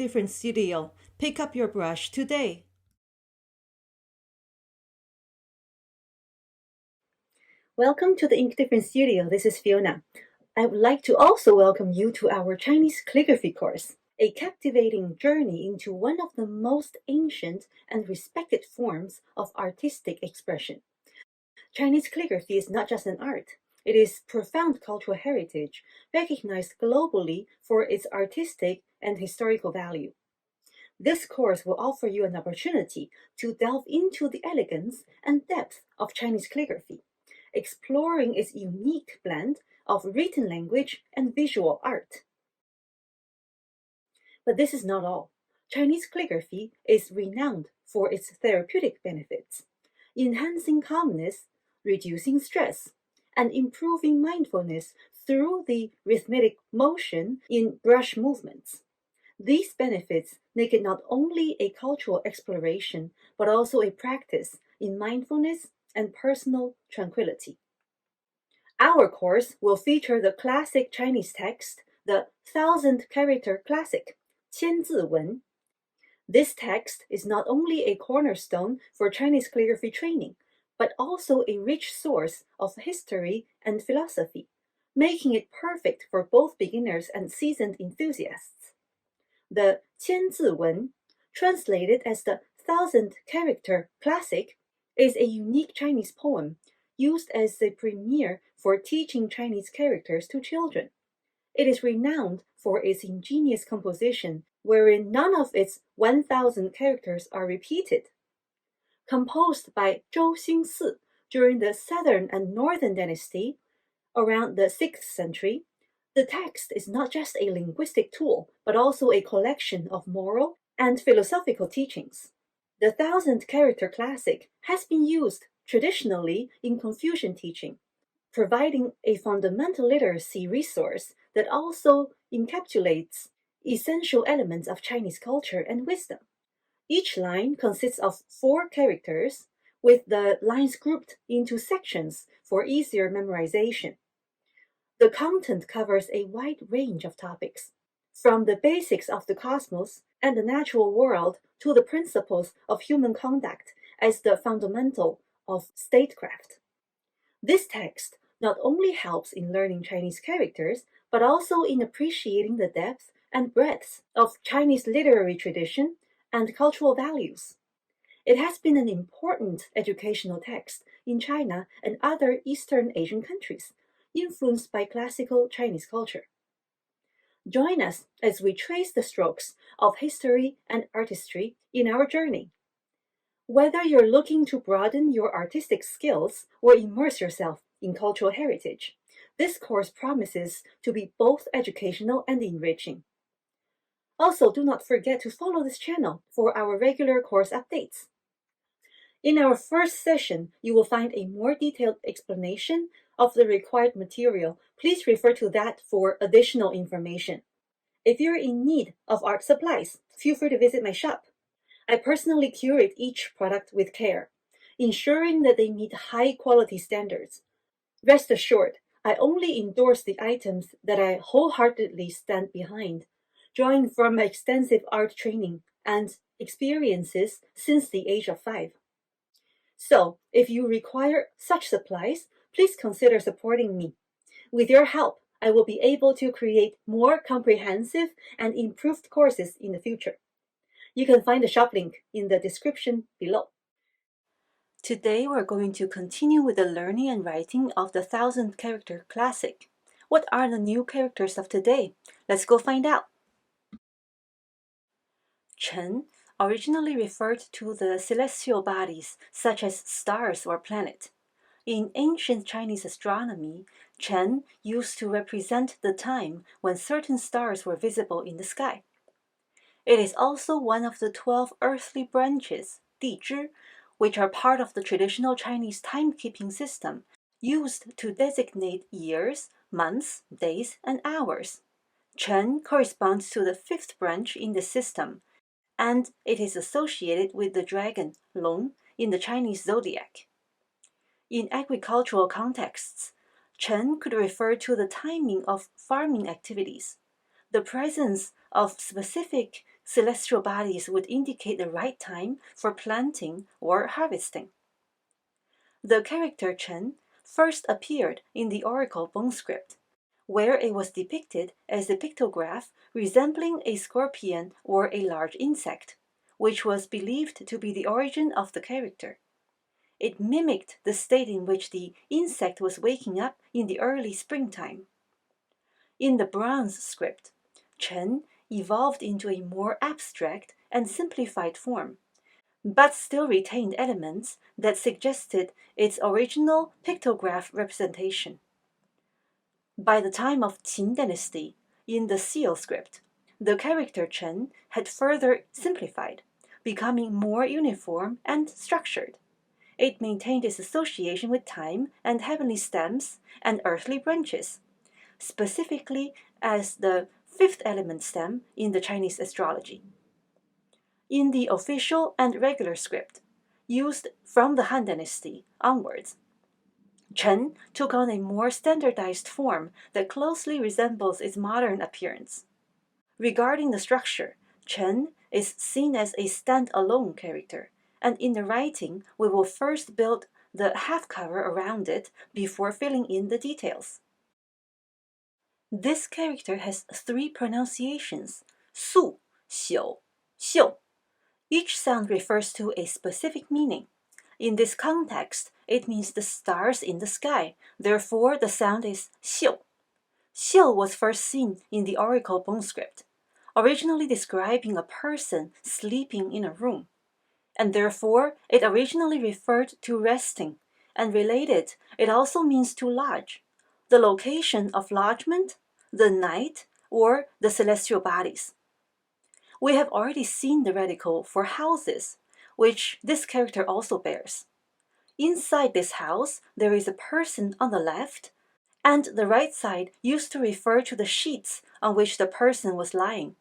InkDifferent Studio. Pick up your brush today. Welcome to the InkDifferent Studio. This is Fiona. I would like to also welcome you to our Chinese calligraphy course, a captivating journey into one of the most ancient and respected forms of artistic expression. Chinese calligraphy is not just an art. It is profound cultural heritage, recognized globally for its artistic and historical value. This course will offer you an opportunity to delve into the elegance and depth of Chinese calligraphy, exploring its unique blend of written language and visual art. But this is not all. Chinese calligraphy is renowned for its therapeutic benefits, enhancing calmness, reducing stress, and improving mindfulness through the rhythmic motion in brush movements. These benefits make it not only a cultural exploration, but also a practice in mindfulness and personal tranquility. Our course will feature the classic Chinese text, the 1,000-character classic, 千字文. This text is not only a cornerstone for Chinese calligraphy training, but also a rich source of history and philosophy, making it perfect for both beginners and seasoned enthusiasts. The 千字文, translated as the 1,000-character classic, is a unique Chinese poem used as the premier for teaching Chinese characters to children. It is renowned for its ingenious composition, wherein none of its 1,000 characters are repeated. Composed by Zhou Xingsi during the Southern and Northern Dynasty, around the 6th century, the text is not just a linguistic tool, but also a collection of moral and philosophical teachings. The 1,000-character classic has been used traditionally in Confucian teaching, providing a fundamental literacy resource that also encapsulates essential elements of Chinese culture and wisdom. Each line consists of 4 characters, with the lines grouped into sections for easier memorization. The content covers a wide range of topics, from the basics of the cosmos and the natural world to the principles of human conduct as the fundamental of statecraft. This text not only helps in learning Chinese characters, but also in appreciating the depth and breadth of Chinese literary tradition and cultural values. It has been an important educational text in China and other Eastern Asian countries, influenced by classical Chinese culture. Join us as we trace the strokes of history and artistry in our journey. Whether you're looking to broaden your artistic skills or immerse yourself in cultural heritage, this course promises to be both educational and enriching. Also, do not forget to follow this channel for our regular course updates. In our first session, you will find a more detailed explanation of the required material. Please refer to that for additional information. If you're in need of art supplies, feel free to visit my shop. I personally curate each product with care, ensuring that they meet high-quality standards. Rest assured, I only endorse the items that I wholeheartedly stand behind, drawing from my extensive art training and experiences since the age of 5. So, if you require such supplies, please consider supporting me. With your help, I will be able to create more comprehensive and improved courses in the future. You can find the shop link in the description below. Today, we're going to continue with the learning and writing of the 1,000-character classic. What are the new characters of today? Let's go find out. Chen originally referred to the celestial bodies, such as stars or planets. In ancient Chinese astronomy, Chen used to represent the time when certain stars were visible in the sky. It is also one of the 12 earthly branches, 地支, which are part of the traditional Chinese timekeeping system, used to designate years, months, days, and hours. Chen corresponds to the 5th branch in the system, and it is associated with the dragon, Long, in the Chinese zodiac. In agricultural contexts, Chen could refer to the timing of farming activities, the presence of specific celestial bodies would indicate the right time for planting or harvesting. The character Chen first appeared in the Oracle bone script, where it was depicted as a pictograph resembling a scorpion or a large insect, which was believed to be the origin of the character. It mimicked the state in which the insect was waking up in the early springtime. In the bronze script, Chen evolved into a more abstract and simplified form, but still retained elements that suggested its original pictograph representation. By the time of Qin dynasty, in the seal script, the character Chen had further simplified, becoming more uniform and structured. It maintained its association with time and heavenly stems and earthly branches, specifically as the fifth element stem in the Chinese astrology. In the official and regular script, used from the Han Dynasty onwards, Chen took on a more standardized form that closely resembles its modern appearance. Regarding the structure, Chen is seen as a stand-alone character, and in the writing, we will first build the half cover around it before filling in the details. This character has three pronunciations: su, xiu, xiu. Each sound refers to a specific meaning. In this context, it means the stars in the sky. Therefore, the sound is xiu. Xiu was first seen in the Oracle bone script, originally describing a person sleeping in a room, and therefore it originally referred to resting, and related, it also means to lodge, the location of lodgment, the night, or the celestial bodies. We have already seen the radical for houses, which this character also bears. Inside this house, there is a person on the left, and the right side used to refer to the sheets on which the person was lying.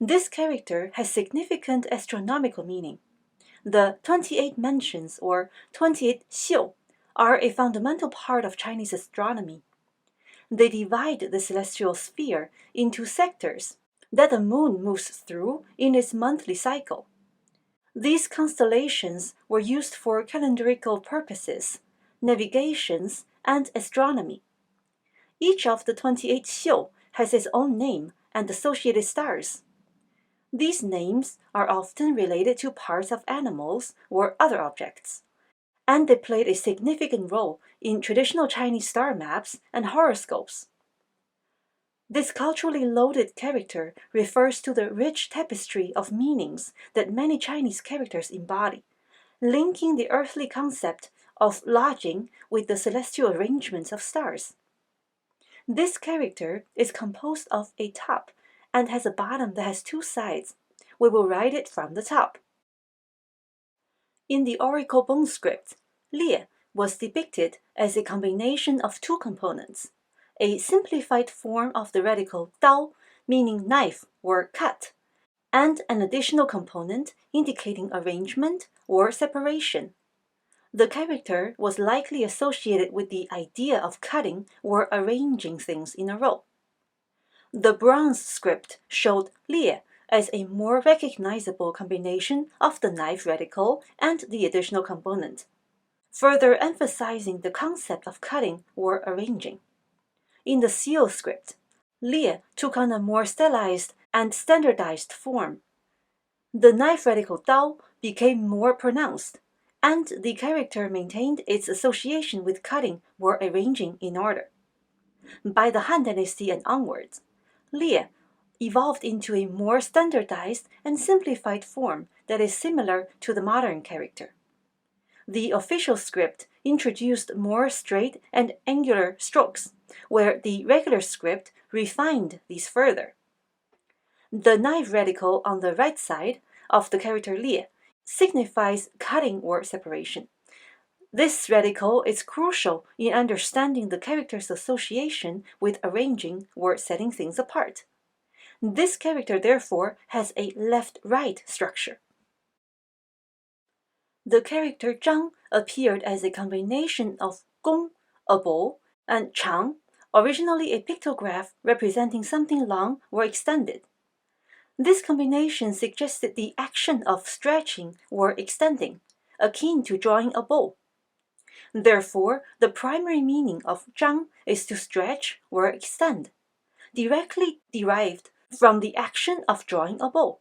This character has significant astronomical meaning. The 28 mentions, or 28 xiu, are a fundamental part of Chinese astronomy. They divide the celestial sphere into sectors that the moon moves through in its monthly cycle. These constellations were used for calendrical purposes, navigations, and astronomy. Each of the 28 xiu has its own name and associated stars. These names are often related to parts of animals or other objects, and they played a significant role in traditional Chinese star maps and horoscopes. This culturally loaded character refers to the rich tapestry of meanings that many Chinese characters embody, linking the earthly concept of lodging with the celestial arrangements of stars. This character is composed of a top and has a bottom that has two sides. We will write it from the top. In the Oracle bone script, Lie was depicted as a combination of two components, a simplified form of the radical Dao, meaning knife or cut, and an additional component indicating arrangement or separation. The character was likely associated with the idea of cutting or arranging things in a row. The bronze script showed Lie as a more recognizable combination of the knife radical and the additional component, further emphasizing the concept of cutting or arranging. In the seal script, Lie took on a more stylized and standardized form. The knife radical Dao became more pronounced, and the character maintained its association with cutting or arranging in order. By the Han Dynasty and onwards, Lie evolved into a more standardized and simplified form that is similar to the modern character. The official script introduced more straight and angular strokes, where the regular script refined these further. The knife radical on the right side of the character Lie signifies cutting or separation. This radical is crucial in understanding the character's association with arranging or setting things apart. This character, therefore, has a left-right structure. The character Zhang appeared as a combination of Gong, a bow, and Chang, originally a pictograph representing something long or extended. This combination suggested the action of stretching or extending, akin to drawing a bow. Therefore, the primary meaning of 张 is to stretch or extend, directly derived from the action of drawing a bow.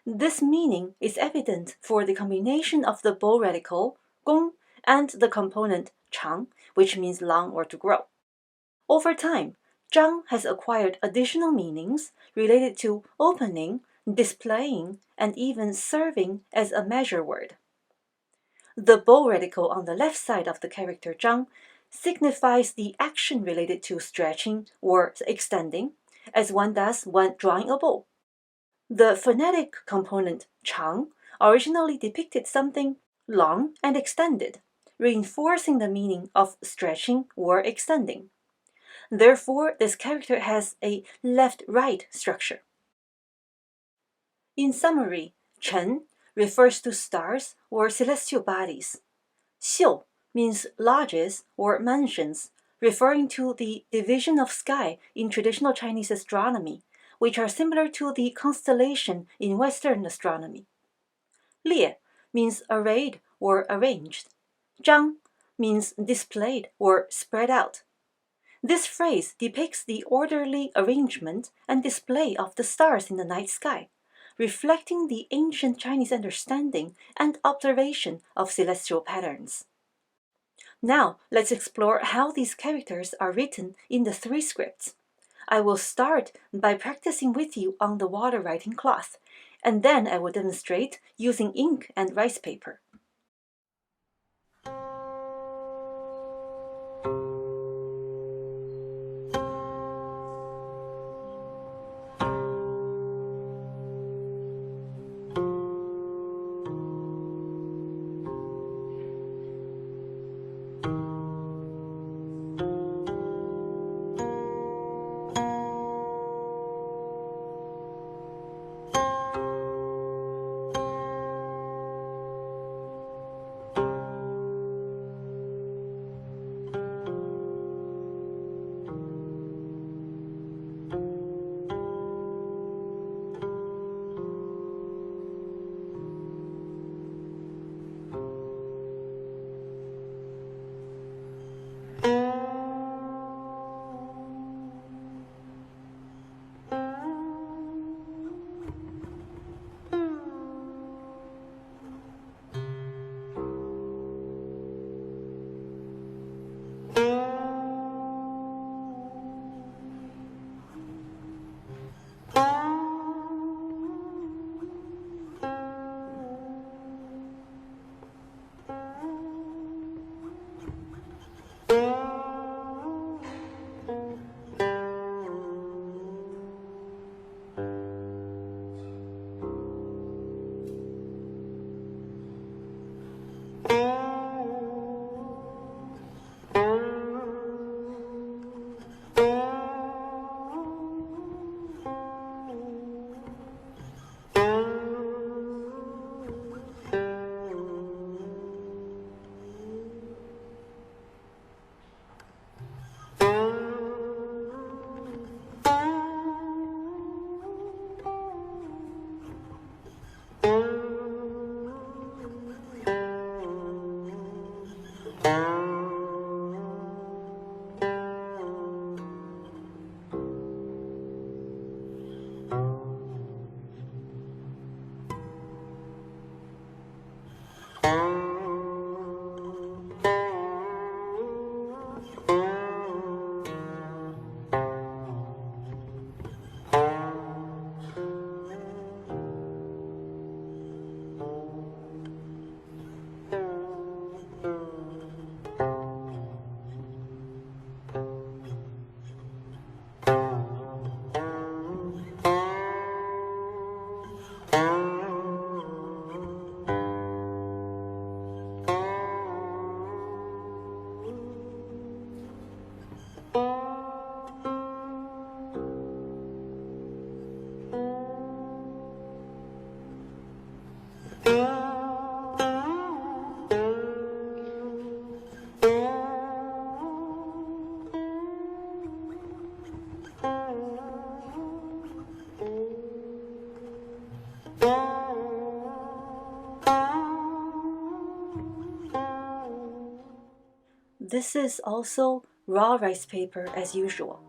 This meaning is evident for the combination of the bow radical, 弓, and the component 长, which means long or to grow. Over time, 张 has acquired additional meanings related to opening, displaying, and even serving as a measure word. The bow radical on the left side of the character 张 signifies the action related to stretching or extending, as one does when drawing a bow. The phonetic component 长 originally depicted something long and extended, reinforcing the meaning of stretching or extending. Therefore, this character has a left-right structure. In summary, 辰 refers to stars or celestial bodies. 宿 means lodges or mansions, referring to the division of sky in traditional Chinese astronomy, which are similar to the constellation in Western astronomy. 列 means arrayed or arranged. 张 means displayed or spread out. This phrase depicts the orderly arrangement and display of the stars in the night sky, reflecting the ancient Chinese understanding and observation of celestial patterns. Now, let's explore how these characters are written in the three scripts. I will start by practicing with you on the water writing cloth, and then I will demonstrate using ink and rice paper. This is also raw rice paper as usual.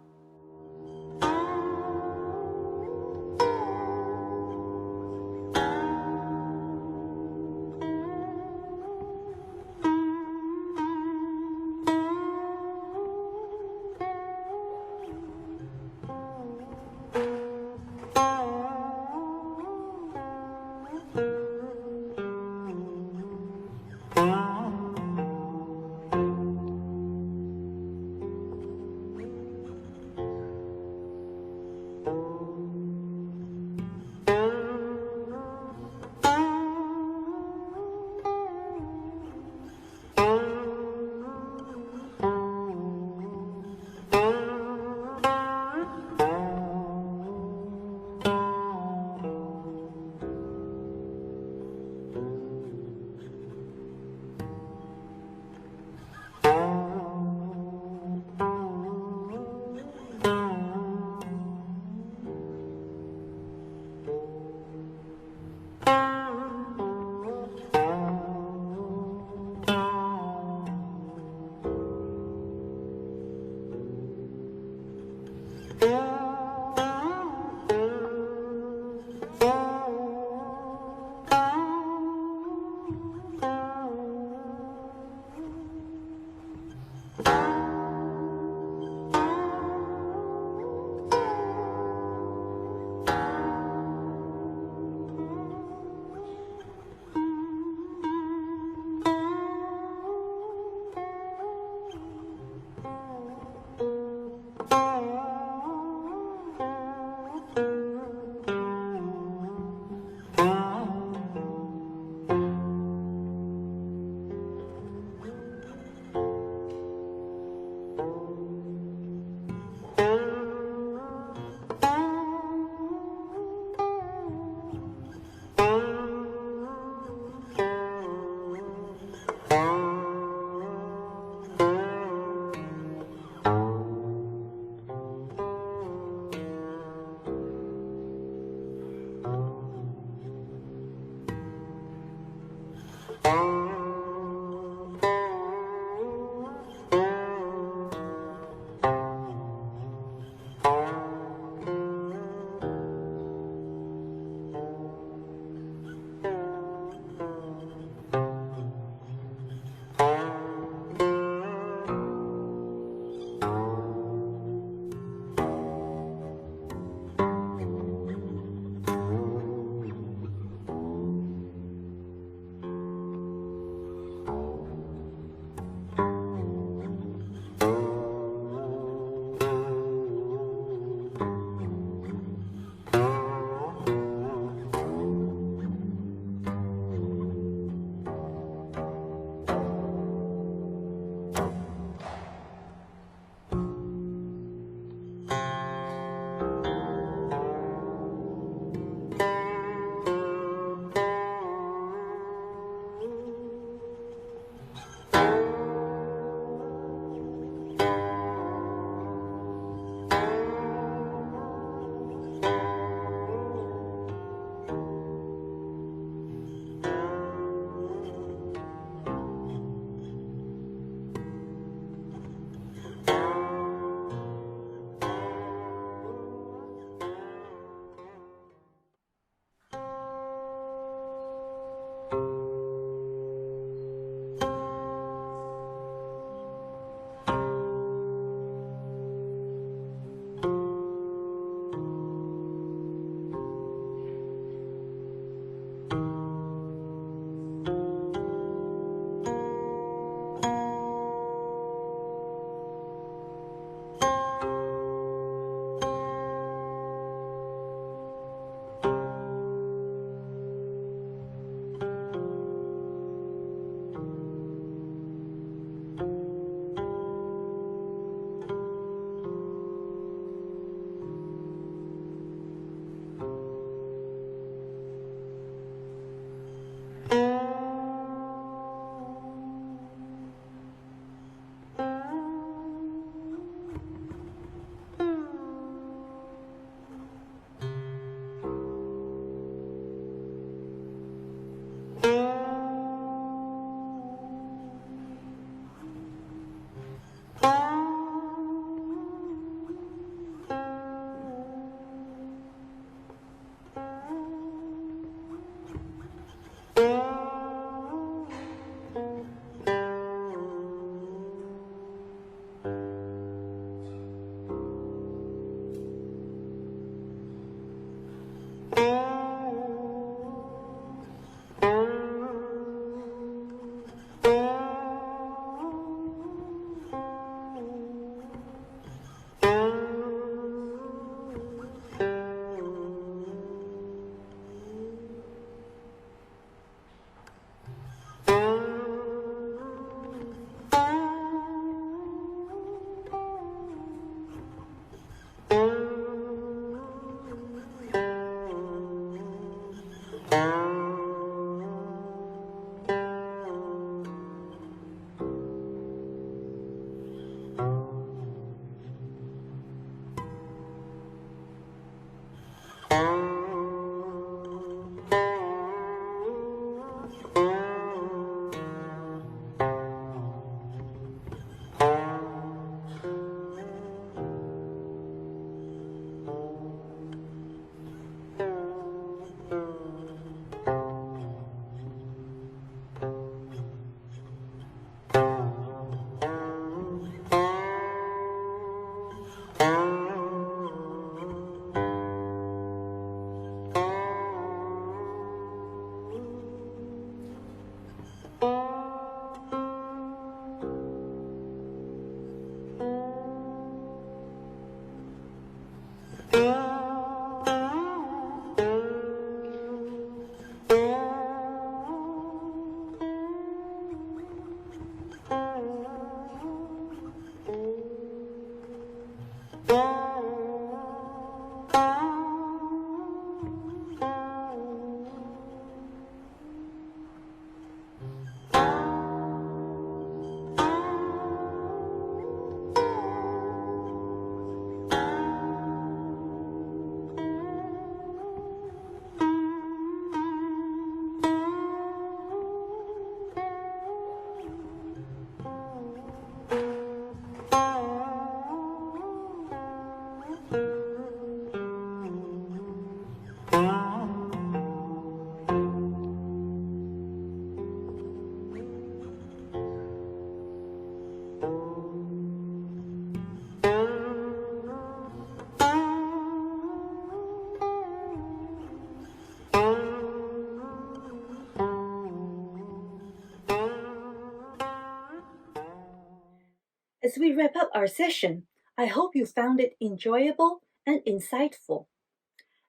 As we wrap up our session, I hope you found it enjoyable and insightful.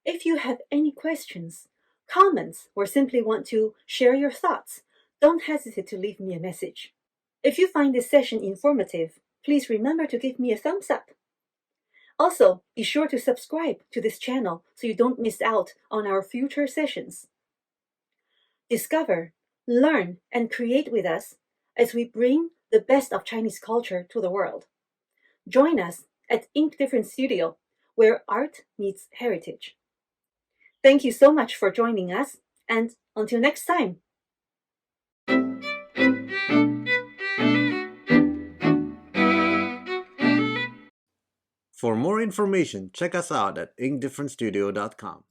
If you have any questions, comments, or simply want to share your thoughts, don't hesitate to leave me a message. If you find this session informative, please remember to give me a thumbs up. Also, be sure to subscribe to this channel so you don't miss out on our future sessions. Discover, learn, and create with us as we bring the best of Chinese culture to the world. Join us at InkDifferent Studio, where art meets heritage. Thank you so much for joining us, and until next time. For more information, check us out at inkdifferentstudio.com.